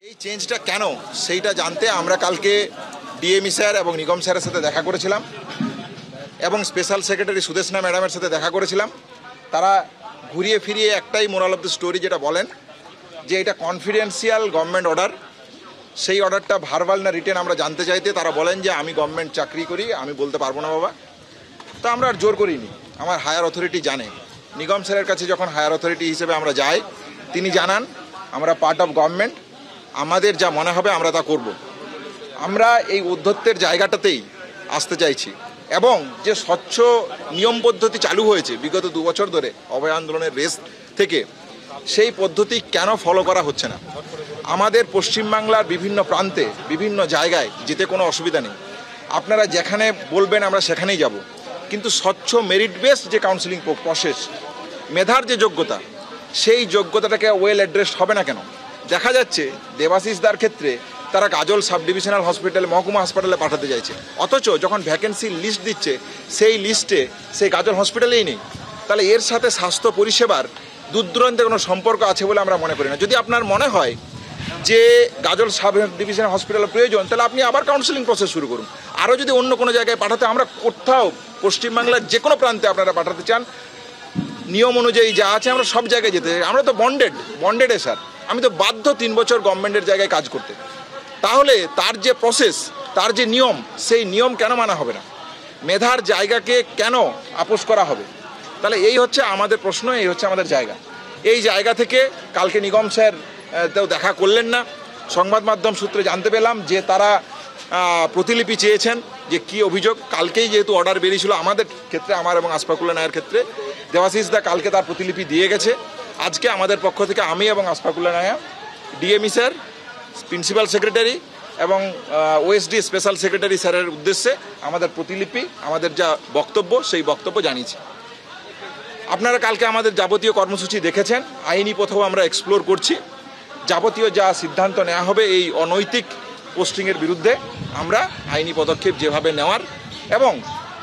এই চেঞ্জটা কেন সেইটা জানতে আমরা কালকে ডিএমই স্যার এবং নিগম স্যারের সাথে দেখা করেছিলাম এবং স্পেশাল সেক্রেটারি সুদেশনা ম্যাডামের সাথে দেখা করেছিলাম। তারা ঘুরিয়ে ফিরিয়ে একটাই মোরাল অফ দ্য স্টোরি যেটা বলেন যে এটা কনফিডেন্সিয়াল গভর্নমেন্ট অর্ডার, সেই অর্ডারটা ভার্বাল না রিটেন আমরা জানতে চাইতে তারা বলেন যে আমি গভর্নমেন্ট চাকরি করি, আমি বলতে পারবো না বাবা। তো আমরা আর জোর করিনি, আমার হায়ার অথরিটি জানে। নিগম স্যারের কাছে যখন হায়ার অথরিটি হিসেবে আমরা যাই, তিনি জানান আমরা পার্ট অফ গভর্নমেন্ট, আমাদের যা মনে হবে আমরা তা করব। আমরা এই উদ্ধত্তের জায়গাটাতেই আসতে চাইছি এবং যে স্বচ্ছ নিয়ম পদ্ধতি চালু হয়েছে বিগত 2 বছর ধরে অভয় আন্দোলনের রেস থেকে, সেই পদ্ধতি কেন ফলো করা হচ্ছে না? আমাদের পশ্চিমবাংলার বিভিন্ন প্রান্তে বিভিন্ন জায়গায় যেতে কোনো অসুবিধা নেই, আপনারা যেখানে বলবেন আমরা সেখানেই যাব, কিন্তু স্বচ্ছ মেরিট বেসড যে কাউন্সিলিং প্রসেস, মেধার যে যোগ্যতা, সেই যোগ্যতাটাকে ওয়েল অ্যাড্রেসড হবে না কেন? দেখা যাচ্ছে দেবাশিসদার ক্ষেত্রে তারা গাজল সাব ডিভিশনাল হসপিটালে, মহকুমা হাসপাতালে পাঠাতে চাইছে, অথচ যখন ভ্যাকেন্সির লিস্ট দিচ্ছে সেই লিস্টে সেই গাজল হসপিটালেই নেই। তাহলে এর সাথে স্বাস্থ্য পরিষেবার দূর দূরান্তে কোনো সম্পর্ক আছে বলে আমরা মনে করি না। যদি আপনার মনে হয় যে গাজল সাব ডিভিশনাল হসপিটালের প্রয়োজন, তাহলে আপনি আবার কাউন্সিলিং প্রসেস শুরু করুন। আরও যদি অন্য কোনো জায়গায় পাঠাতে, আমরা কোথাও পশ্চিমবাংলার যে কোনো প্রান্তে আপনারা পাঠাতে চান, নিয়ম অনুযায়ী যা আছে আমরা সব জায়গায় যেতে চাই। আমরা তো বন্ডেডে স্যার, আমি তো বাধ্য 3 বছর গভর্নমেন্টের জায়গায় কাজ করতে। তাহলে তার যে প্রসেস, তার যে নিয়ম, সেই নিয়ম কেন মানা হবে না? মেধার জায়গাকে কেন আপোষ করা হবে? তাহলে এই হচ্ছে আমাদের প্রশ্ন, এই হচ্ছে আমাদের জায়গা। এই জায়গা থেকে কালকে নিগম স্যার তেও দেখা করলেন না। সংবাদ মাধ্যম সূত্রে জানতে পেলাম যে তারা প্রতিলিপি চেয়েছেন, যে কি অভিযোগ। কালকেই যেহেতু অর্ডার বেরিয়েছিল আমাদের ক্ষেত্রে, আমার এবং আসফাকুল্লাহ নায়ার ক্ষেত্রে, দেবাশিস দা কালকে তার প্রতিলিপি দিয়ে গেছে। আজকে আমাদের পক্ষ থেকে আমি এবং Asfakullah নায়া DME sir, principal secretary এবং ওএসডি স্পেশাল সেক্রেটারি স্যারের উদ্দেশ্যে আমাদের প্রতিলিপি, আমাদের যা বক্তব্য, সেই বক্তব্য জানিয়েছি। আপনারা কালকে আমাদের যাবতীয় কর্মসূচি দেখেছেন, আইনি পথেও আমরা এক্সপ্লোর করছি। যাবতীয় যা সিদ্ধান্ত নেওয়া হবে এই অনৈতিক পোস্টিংয়ের বিরুদ্ধে, আমরা আইনি পদক্ষেপ যেভাবে নেওয়ার, এবং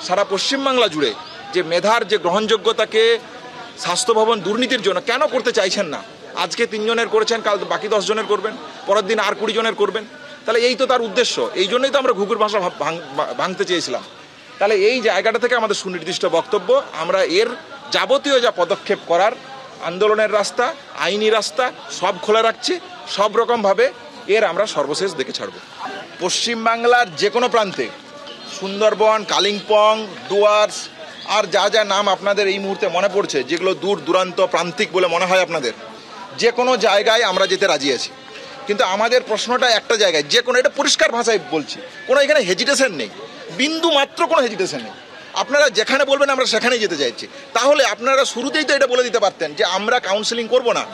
সারা পশ্চিমবাংলা জুড়ে যে মেধার যে গ্রহণযোগ্যতাকে স্বাস্থ্য ভবন দুর্নীতির জন্য কেন করতে চাইছেন না, আজকে 3 জনের করেছেন, কাল বাকি 10 জনের করবেন, পরের দিন আর 20 জনের করবেন, তাহলে এই তো তার উদ্দেশ্য। এই জন্যই তো আমরা ঘুঘুর ভাষা ভাঙতে চেয়েছিলাম। তাহলে এই জায়গাটা থেকে আমাদের সুনির্দিষ্ট বক্তব্য, আমরা এর যাবতীয় যা পদক্ষেপ করার, আন্দোলনের রাস্তা, আইনি রাস্তা সব খোলা রাখছি, সব রকমভাবে এর আমরা সর্বশেষ দেখে ছাড়ব। পশ্চিমবাংলার যে কোনো প্রান্তে, সুন্দরবন, কালিম্পং, ডুয়ার্স, আর যা যা নাম আপনাদের এই মুহূর্তে মনে পড়ছে, যেগুলো দূর দূরান্ত প্রান্তিক বলে মনে হয় আপনাদের, যে কোনো জায়গায় আমরা যেতে রাজি আছি। কিন্তু আমাদের প্রশ্নটা একটা জায়গায়, যে কোনো, এটা পরিষ্কার ভাষায় বলছি, কোনো এখানে হেজিটেশন নেই, বিন্দু মাত্র কোনো হেজিটেশন নেই। আপনারা যেখানে বলবেন আমরা সেখানেই যেতে চাইছি। তাহলে আপনারা শুরুতেই তো এটা বলে দিতে পারতেন যে আমরা কাউন্সিলিং করব না,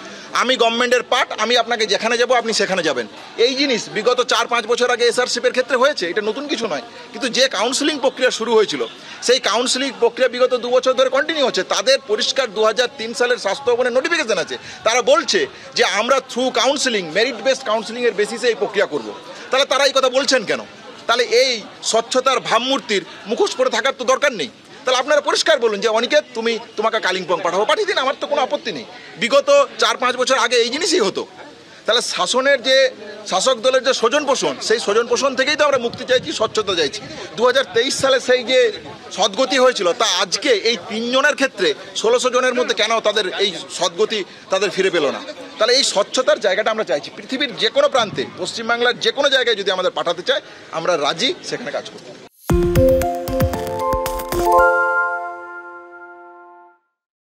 আমি গভর্নমেন্টের পার্ট, আমি আপনাকে যেখানে যাব আপনি সেখানে যাবেন। এই জিনিস বিগত 4-5 বছর আগে এসআরসিপের ক্ষেত্রে হয়েছে, এটা নতুন কিছু নয়। কিন্তু যে কাউন্সিলিং প্রক্রিয়া শুরু হয়েছিল, সেই কাউন্সিলিং প্রক্রিয়া বিগত 2 বছর ধরে কন্টিনিউ হচ্ছে। তাদের পরিষ্কার 2003 সালের স্বাস্থ্য ভবনের নোটিফিকেশন আছে, তারা বলছে যে আমরা থ্রু কাউন্সিলিং, মেরিট বেসড কাউন্সিলিংয়ের বেসিসে এই প্রক্রিয়া করব। তাহলে তারা এই কথা বলছেন কেন? তাহলে এই স্বচ্ছতার ভাবমূর্তির মুখোশ পরে থাকার তো দরকার নেই। তাহলে আপনারা পরিষ্কার বলুন যে অনিকেত তোমাকে কালিম্পং পাঠাবো, পাঠিয়ে দিন, আমার তো কোনো আপত্তি নেই। বিগত 4-5 বছর আগে এই জিনিসই হতো। তাহলে শাসক দলের যে স্বজন পোষণ, সেই স্বজন পোষণ থেকেই তো আমরা মুক্তি চাইছি, স্বচ্ছতা চাইছি। 2023 সালে সেই যে সদ্গতি হয়েছিল, তা আজকে এই 3 জনের ক্ষেত্রে 1600 জনের মধ্যে কেন তাদের এই সদ্গতি তাদের ফিরে পেল না? তাহলে এই স্বচ্ছতার জায়গাটা আমরা চাইছি। পৃথিবীর যে কোনো প্রান্তে, পশ্চিমবাংলার যে কোনো জায়গায় যদি আমাদের পাঠাতে চায়, আমরা রাজি সেখানে কাজ করব।